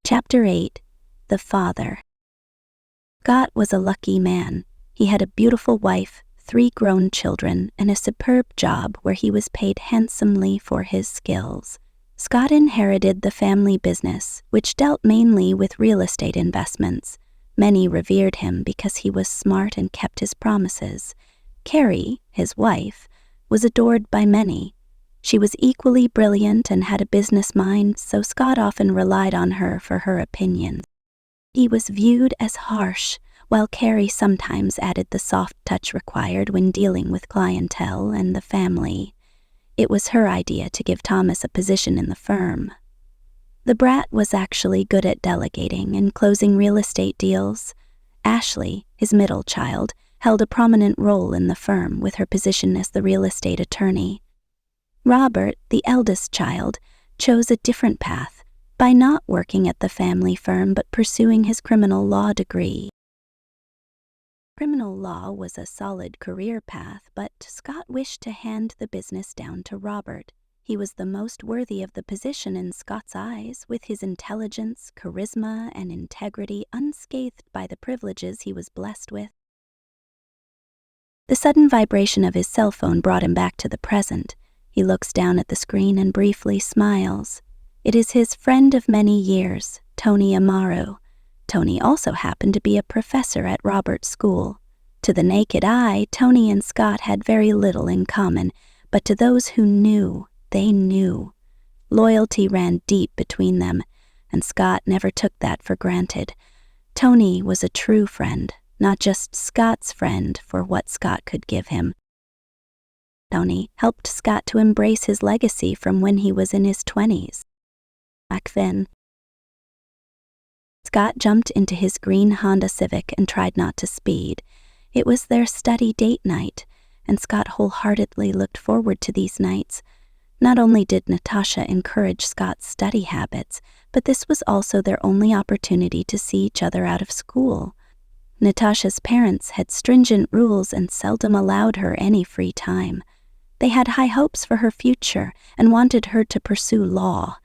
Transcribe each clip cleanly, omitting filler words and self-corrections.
Chapter 8. The Father. Scott was a lucky man. He had a beautiful wife, 3 grown children, and a superb job where he was paid handsomely for his skills. Scott inherited the family business, which dealt mainly with real estate investments. Many revered him because he was smart and kept his promises. Carrie, his wife, was adored by many. She was equally brilliant and had a business mind, so Scott often relied on her for her opinions. He was viewed as harsh, while Carrie sometimes added the soft touch required when dealing with clientele and the family. It was her idea to give Thomas a position in the firm. The brat was actually good at delegating and closing real estate deals. Ashley, his middle child, held a prominent role in the firm with her position as the real estate attorney. Robert, the eldest child, chose a different path by not working at the family firm but pursuing his criminal law degree. Criminal law was a solid career path, but Scott wished to hand the business down to Robert. He was the most worthy of the position in Scott's eyes, with his intelligence, charisma, and integrity unscathed by the privileges he was blessed with. The sudden vibration of his cell phone brought him back to the present. He looks down at the screen and briefly smiles. It is his friend of many years, Tony Amaro. Tony also happened to be a professor at Robert's school. To the naked eye, Tony and Scott had very little in common, but to those who knew, they knew. Loyalty ran deep between them, and Scott never took that for granted. Tony was a true friend, not just Scott's friend for what Scott could give him. Tony helped Scott to embrace his legacy from when he was in his 20s. Back then, Scott jumped into his green Honda Civic and tried not to speed. It was their study date night, and Scott wholeheartedly looked forward to these nights. Not only did Natasha encourage Scott's study habits, but this was also their only opportunity to see each other out of school. Natasha's parents had stringent rules and seldom allowed her any free time. They had high hopes for her future and wanted her to pursue law.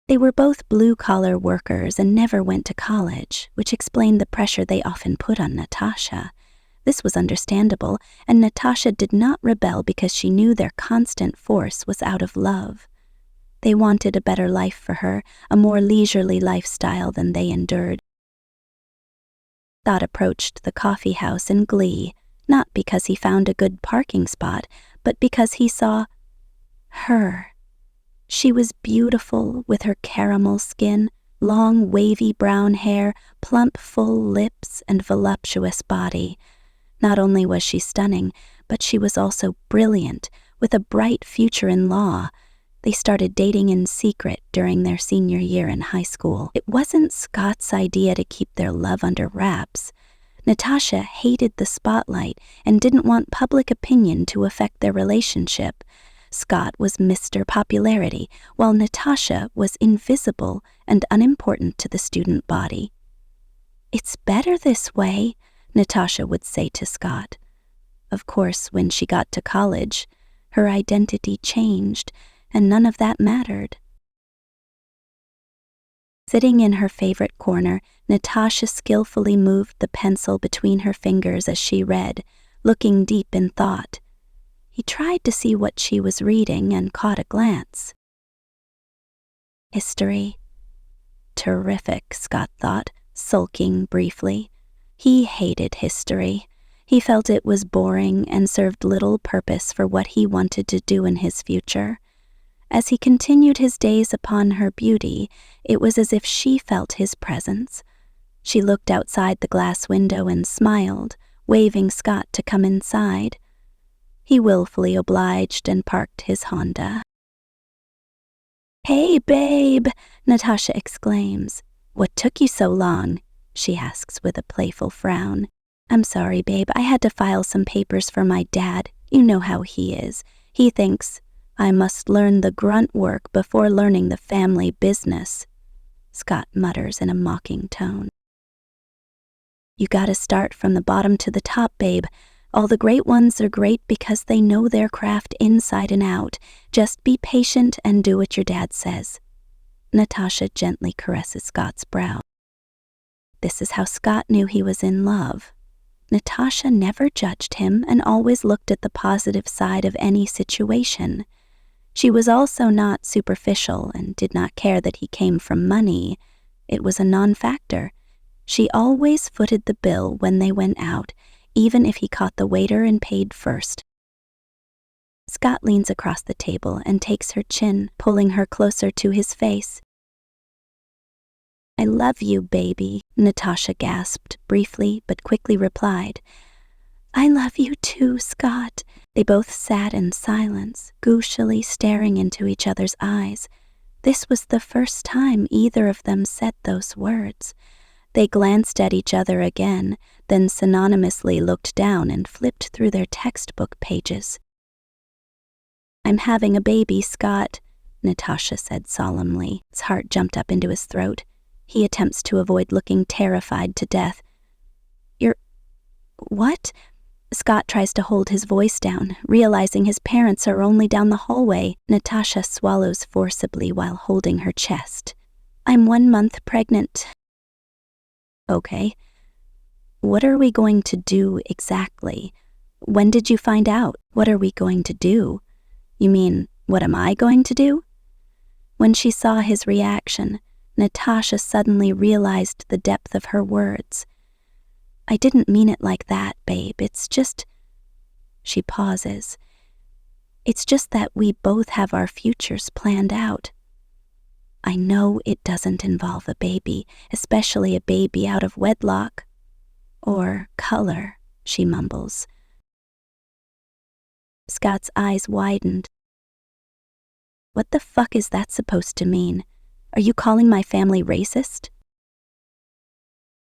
They were both blue-collar workers and never went to college, which explained the pressure they often put on Natasha. This was understandable, and Natasha did not rebel because she knew their constant force was out of love. They wanted a better life for her, a more leisurely lifestyle than they endured. Scott approached the coffee house in glee, not because he found a good parking spot, but because he saw her. She was beautiful with her caramel skin, long wavy brown hair, plump full lips, and voluptuous body. Not only was she stunning, but she was also brilliant, with a bright future in law. They started dating in secret during their senior year in high school. It wasn't Scott's idea to keep their love under wraps. Natasha hated the spotlight and didn't want public opinion to affect their relationship. Scott was Mr. Popularity, while Natasha was invisible and unimportant to the student body. "It's better this way," Natasha would say to Scott. Of course, when she got to college, her identity changed, and none of that mattered. Sitting in her favorite corner, Natasha skillfully moved the pencil between her fingers as she read, looking deep in thought. He tried to see what she was reading and caught a glance. History. Terrific, Scott thought, sulking briefly. He hated history. He felt it was boring and served little purpose for what he wanted to do in his future. As he continued his gaze upon her beauty, it was as if she felt his presence. She looked outside the glass window and smiled, waving Scott to come inside. He willfully obliged and parked his Honda. "Hey, babe," Natasha exclaims. "What took you so long?" she asks with a playful frown. "I'm sorry, babe. I had to file some papers for my dad. You know how he is. He thinks I must learn the grunt work before learning the family business," Scott mutters in a mocking tone. "You gotta start from the bottom to the top, babe. All the great ones are great because they know their craft inside and out. Just be patient and do what your dad says." Natasha gently caresses Scott's brow. This is how Scott knew he was in love. Natasha never judged him and always looked at the positive side of any situation. She was also not superficial and did not care that he came from money. It was a non-factor. She always footed the bill when they went out, even if he caught the waiter and paid first. Scott leans across the table and takes her chin, pulling her closer to his face. "I love you, baby," Natasha gasped briefly but quickly replied. "I love you too, Scott." They both sat in silence, gouchily staring into each other's eyes. This was the first time either of them said those words. They glanced at each other again, then synonymously looked down and flipped through their textbook pages. "I'm having a baby, Scott," Natasha said solemnly. His heart jumped up into his throat. He attempts to avoid looking terrified to death. "You're... what?" Scott tries to hold his voice down, realizing his parents are only down the hallway. Natasha swallows forcibly while holding her chest. "I'm 1 month pregnant." "Okay. What are we going to do exactly? When did you find out? What are we going to do? You mean, what am I going to do?" When she saw his reaction, Natasha suddenly realized the depth of her words. "I didn't mean it like that, babe. It's just..." She pauses. "It's just that we both have our futures planned out. I know it doesn't involve a baby, especially a baby out of wedlock. Or color," she mumbles. Scott's eyes widened. "What the fuck is that supposed to mean? Are you calling my family racist?"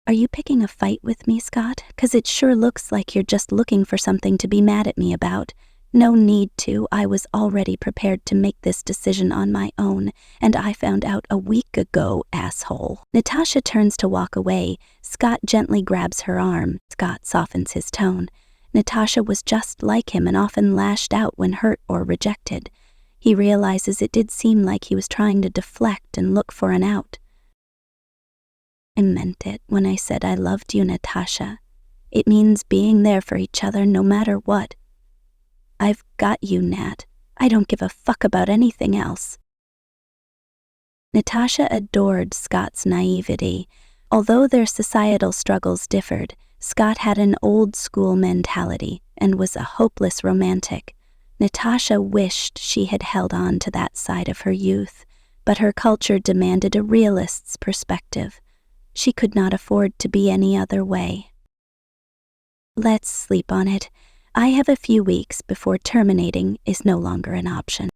"Are you picking a fight with me, Scott? 'Cause it sure looks like you're just looking for something to be mad at me about. No need to. I was already prepared to make this decision on my own, and I found out a week ago, asshole." Natasha turns to walk away. Scott gently grabs her arm. Scott softens his tone. Natasha was just like him and often lashed out when hurt or rejected. He realizes it did seem like he was trying to deflect and look for an out. "I meant it when I said I loved you, Natasha. It means being there for each other no matter what. I've got you, Nat. I don't give a fuck about anything else." Natasha adored Scott's naivety. Although their societal struggles differed, Scott had an old-school mentality and was a hopeless romantic. Natasha wished she had held on to that side of her youth, but her culture demanded a realist's perspective. She could not afford to be any other way. "Let's sleep on it. I have a few weeks before terminating is no longer an option."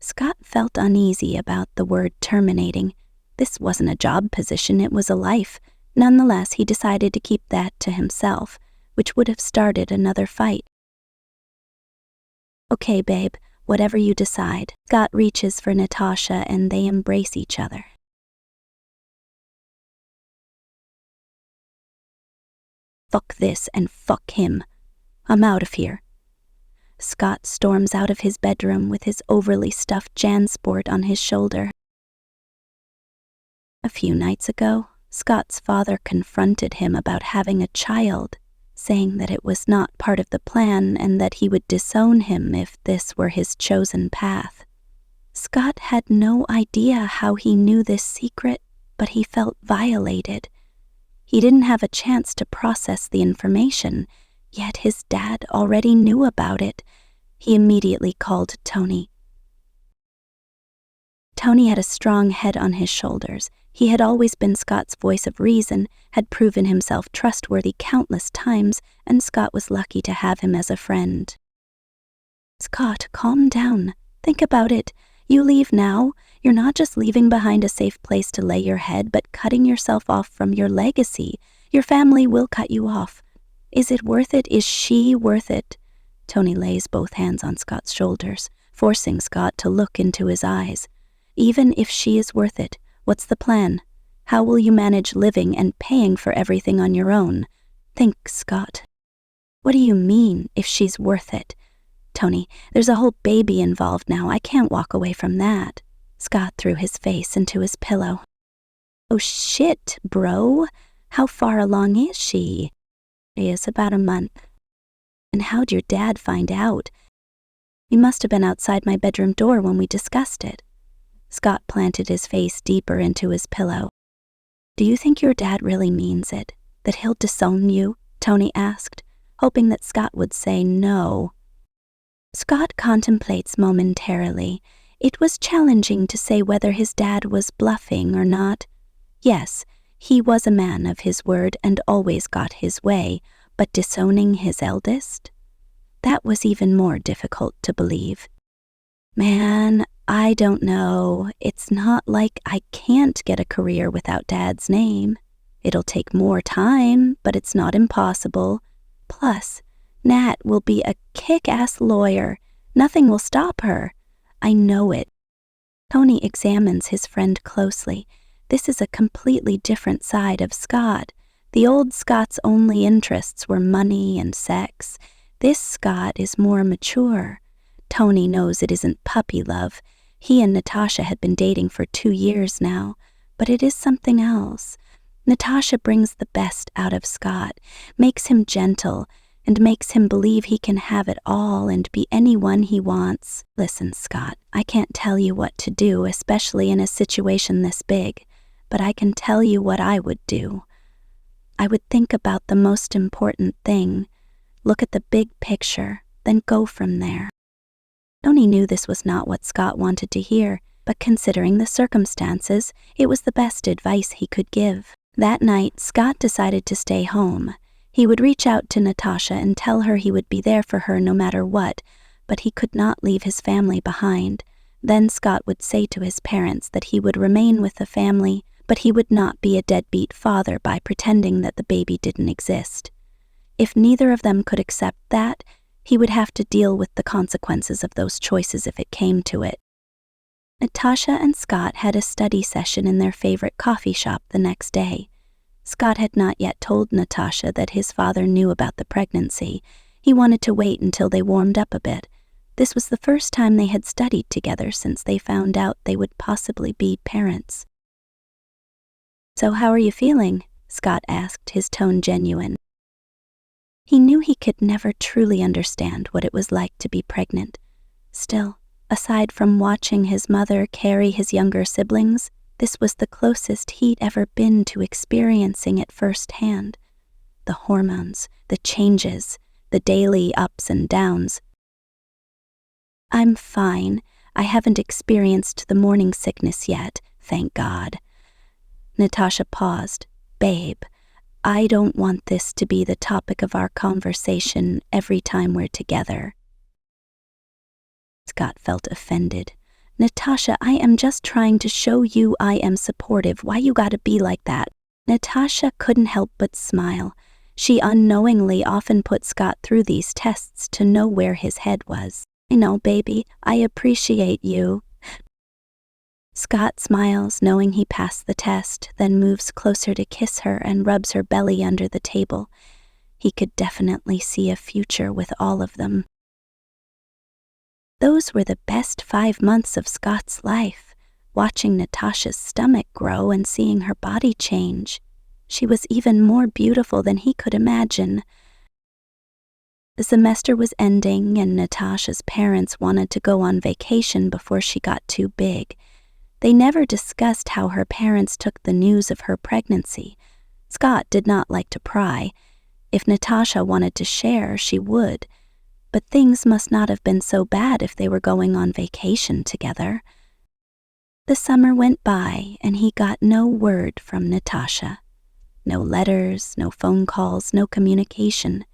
Scott felt uneasy about the word terminating. This wasn't a job position, it was a life. Nonetheless, he decided to keep that to himself, which would have started another fight. "Okay, babe, whatever you decide." Scott reaches for Natasha and they embrace each other. "Fuck this and fuck him. I'm out of here." Scott storms out of his bedroom with his overly stuffed Jansport on his shoulder. A few nights ago, Scott's father confronted him about having a child, saying that it was not part of the plan and that he would disown him if this were his chosen path. Scott had no idea how he knew this secret, but he felt violated. He didn't have a chance to process the information, yet his dad already knew about it. He immediately called Tony. Tony had a strong head on his shoulders. He had always been Scott's voice of reason, had proven himself trustworthy countless times, and Scott was lucky to have him as a friend. "Scott, calm down. Think about it. You leave now, You're not just leaving behind a safe place to lay your head, but cutting yourself off from your legacy. Your family will cut you off. Is it worth it? Is she worth it? Tony lays both hands on Scott's shoulders, forcing Scott to look into his eyes. Even if she is worth it, what's the plan? How will you manage living and paying for everything on your own? Think, Scott. What do you mean, if she's worth it? Tony, there's a whole baby involved now. I can't walk away from that. Scott threw his face into his pillow. Oh shit, bro. How far along is she? She is about a month. And how'd your dad find out? He must have been outside my bedroom door when we discussed it. Scott planted his face deeper into his pillow. Do you think your dad really means it? That he'll disown you? Tony asked, hoping that Scott would say no. Scott contemplates momentarily. It was challenging to say whether his dad was bluffing or not. Yes, he was a man of his word and always got his way, but disowning his eldest? That was even more difficult to believe. Man, I don't know. It's not like I can't get a career without Dad's name. It'll take more time, but it's not impossible. Plus, Nat will be a kick-ass lawyer. Nothing will stop her. I know it. Tony examines his friend closely. This is a completely different side of Scott. The old Scott's only interests were money and sex. This Scott is more mature. Tony knows it isn't puppy love. He and Natasha had been dating for 2 years now, but it is something else. Natasha brings the best out of Scott, makes him gentle, and makes him believe he can have it all and be anyone he wants. Listen, Scott, I can't tell you what to do, especially in a situation this big, but I can tell you what I would do. I would think about the most important thing, look at the big picture, then go from there. Tony knew this was not what Scott wanted to hear, but considering the circumstances, it was the best advice he could give. That night, Scott decided to stay home. He would reach out to Natasha and tell her he would be there for her no matter what, but he could not leave his family behind. Then Scott would say to his parents that he would remain with the family, but he would not be a deadbeat father by pretending that the baby didn't exist. If neither of them could accept that, he would have to deal with the consequences of those choices if it came to it. Natasha and Scott had a study session in their favorite coffee shop the next day. Scott had not yet told Natasha that his father knew about the pregnancy. He wanted to wait until they warmed up a bit. This was the first time they had studied together since they found out they would possibly be parents. So how are you feeling? Scott asked, his tone genuine. He knew he could never truly understand what it was like to be pregnant. Still, aside from watching his mother carry his younger siblings, this was the closest he'd ever been to experiencing it firsthand. The hormones, the changes, the daily ups and downs. I'm fine. I haven't experienced the morning sickness yet, thank God. Natasha paused. Babe, I don't want this to be the topic of our conversation every time we're together. Scott felt offended. Natasha, I am just trying to show you I am supportive. Why you gotta be like that? Natasha couldn't help but smile. She unknowingly often put Scott through these tests to know where his head was. I know, baby. I appreciate you. Scott smiles, knowing he passed the test, then moves closer to kiss her and rubs her belly under the table. He could definitely see a future with all of them. Those were the best 5 months of Scott's life, watching Natasha's stomach grow and seeing her body change. She was even more beautiful than he could imagine. The semester was ending, and Natasha's parents wanted to go on vacation before she got too big. They never discussed how her parents took the news of her pregnancy. Scott did not like to pry. If Natasha wanted to share, she would. But things must not have been so bad if they were going on vacation together. The summer went by, and he got no word from Natasha. No letters, no phone calls, no communication.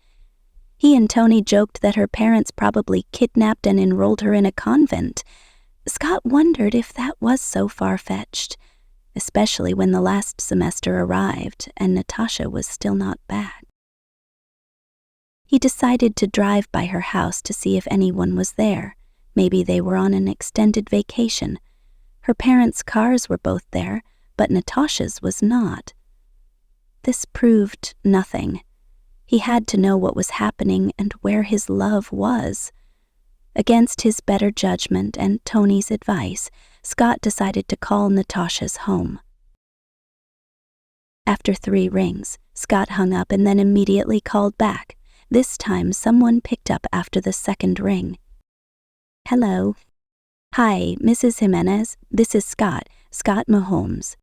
He and Tony joked that her parents probably kidnapped and enrolled her in a convent. Scott wondered if that was so far-fetched, especially when the last semester arrived and Natasha was still not back. He decided to drive by her house to see if anyone was there. Maybe they were on an extended vacation. Her parents' cars were both there, but Natasha's was not. This proved nothing. He had to know what was happening and where his love was. Against his better judgment and Tony's advice, Scott decided to call Natasha's home. After 3 rings, Scott hung up and then immediately called back. This time, someone picked up after the 2nd ring. Hello. Hi, Mrs. Jimenez. This is Scott Mahomes.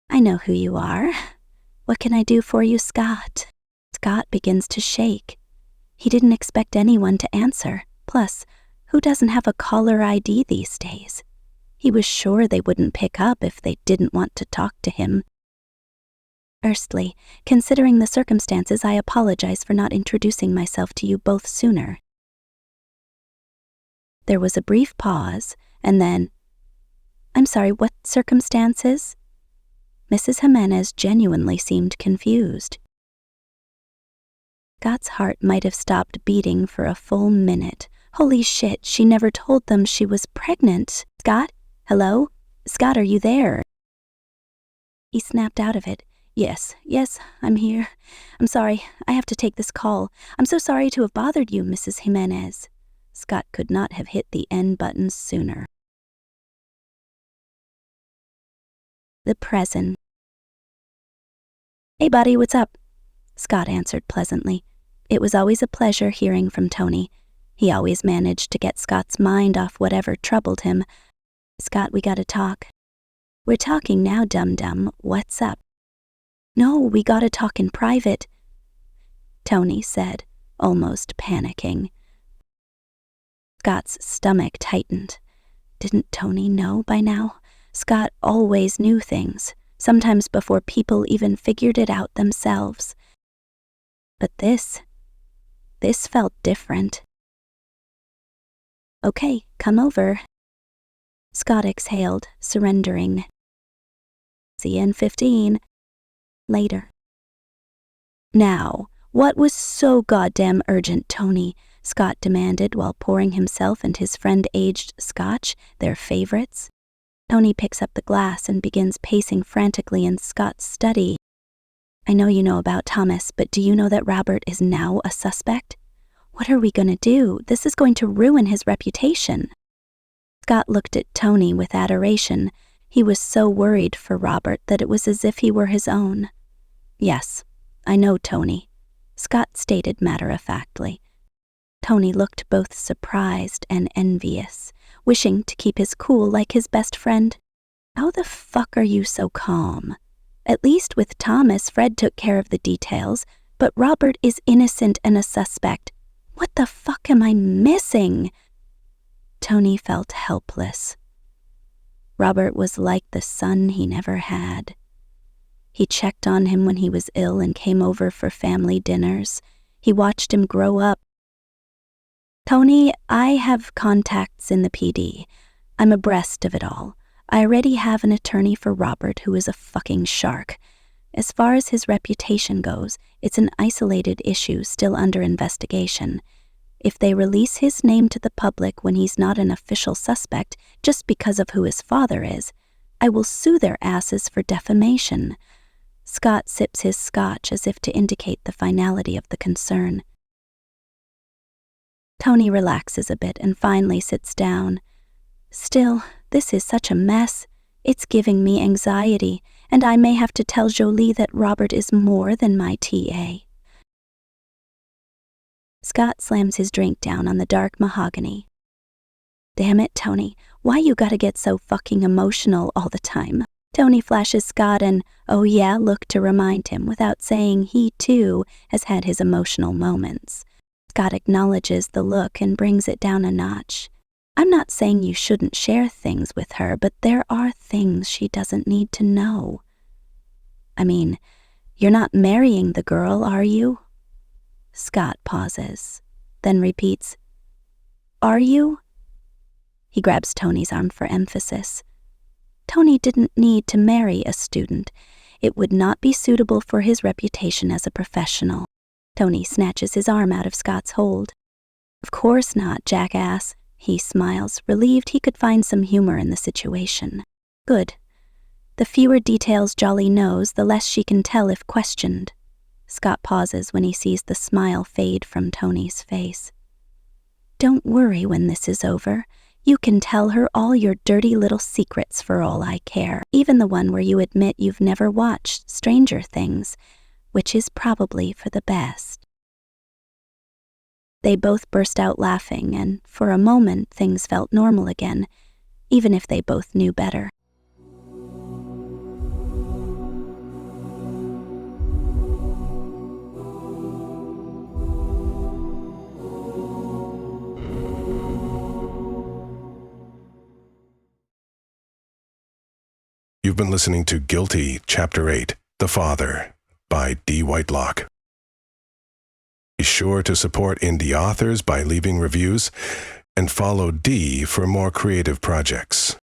I know who you are. What can I do for you, Scott? Scott begins to shake. He didn't expect anyone to answer. Plus, who doesn't have a caller ID these days? He was sure they wouldn't pick up if they didn't want to talk to him. Firstly, considering the circumstances, I apologize for not introducing myself to you both sooner. There was a brief pause, and then, I'm sorry, what circumstances? Mrs. Jimenez genuinely seemed confused. Scott's heart might have stopped beating for a full minute. Holy shit, she never told them she was pregnant. Scott? Hello? Scott, are you there? He snapped out of it. Yes, I'm here. I'm sorry, I have to take this call. I'm so sorry to have bothered you, Mrs. Jimenez. Scott could not have hit the end button sooner. The present. Hey buddy, what's up? Scott answered pleasantly. It was always a pleasure hearing from Tony. He always managed to get Scott's mind off whatever troubled him. Scott, we gotta talk. We're talking now, dum-dum. What's up? No, we gotta talk in private, Tony said, almost panicking. Scott's stomach tightened. Didn't Tony know by now? Scott always knew things, sometimes before people even figured it out themselves. But this felt different. Okay, come over. Scott exhaled, surrendering. See you in 15. Later. Now, what was so goddamn urgent, Tony? Scott demanded while pouring himself and his friend aged scotch, their favorites. Tony picks up the glass and begins pacing frantically in Scott's study. I know you know about Thomas, but do you know that Robert is now a suspect? What are we going to do? This is going to ruin his reputation. Scott looked at Tony with adoration. He was so worried for Robert that it was as if he were his own. Yes, I know, Tony, Scott stated matter-of-factly. Tony looked both surprised and envious, wishing to keep his cool like his best friend. How the fuck are you so calm? At least with Thomas, Fred took care of the details, but Robert is innocent and a suspect. What the fuck am I missing? Tony felt helpless. Robert was like the son he never had. He checked on him when he was ill and came over for family dinners. He watched him grow up. Tony, I have contacts in the PD. I'm abreast of it all. I already have an attorney for Robert who is a fucking shark. As far as his reputation goes, it's an isolated issue still under investigation. If they release his name to the public when he's not an official suspect just because of who his father is, I will sue their asses for defamation. Scott sips his scotch as if to indicate the finality of the concern. Tony relaxes a bit and finally sits down. Still, this is such a mess. It's giving me anxiety, and I may have to tell Jolie that Robert is more than my TA. Scott slams his drink down on the dark mahogany. Damn it, Tony, why you gotta get so fucking emotional all the time? Tony flashes Scott an "oh yeah" look to remind him without saying he, too, has had his emotional moments. Scott acknowledges the look and brings it down a notch. I'm not saying you shouldn't share things with her, but there are things she doesn't need to know. I mean, you're not marrying the girl, are you? Scott pauses, then repeats, Are you? He grabs Tony's arm for emphasis. Tony didn't need to marry a student. It would not be suitable for his reputation as a professional. Tony snatches his arm out of Scott's hold. Of course not, jackass. He smiles, relieved he could find some humor in the situation. Good. The fewer details Jolly knows, the less she can tell if questioned. Scott pauses when he sees the smile fade from Tony's face. Don't worry when this is over. You can tell her all your dirty little secrets for all I care, even the one where you admit you've never watched Stranger Things, which is probably for the best. They both burst out laughing, and for a moment things felt normal again, even if they both knew better. You've been listening to Guilty, Chapter 8, The Father, by D. Whitelock. Be sure to support indie authors by leaving reviews and follow D for more creative projects.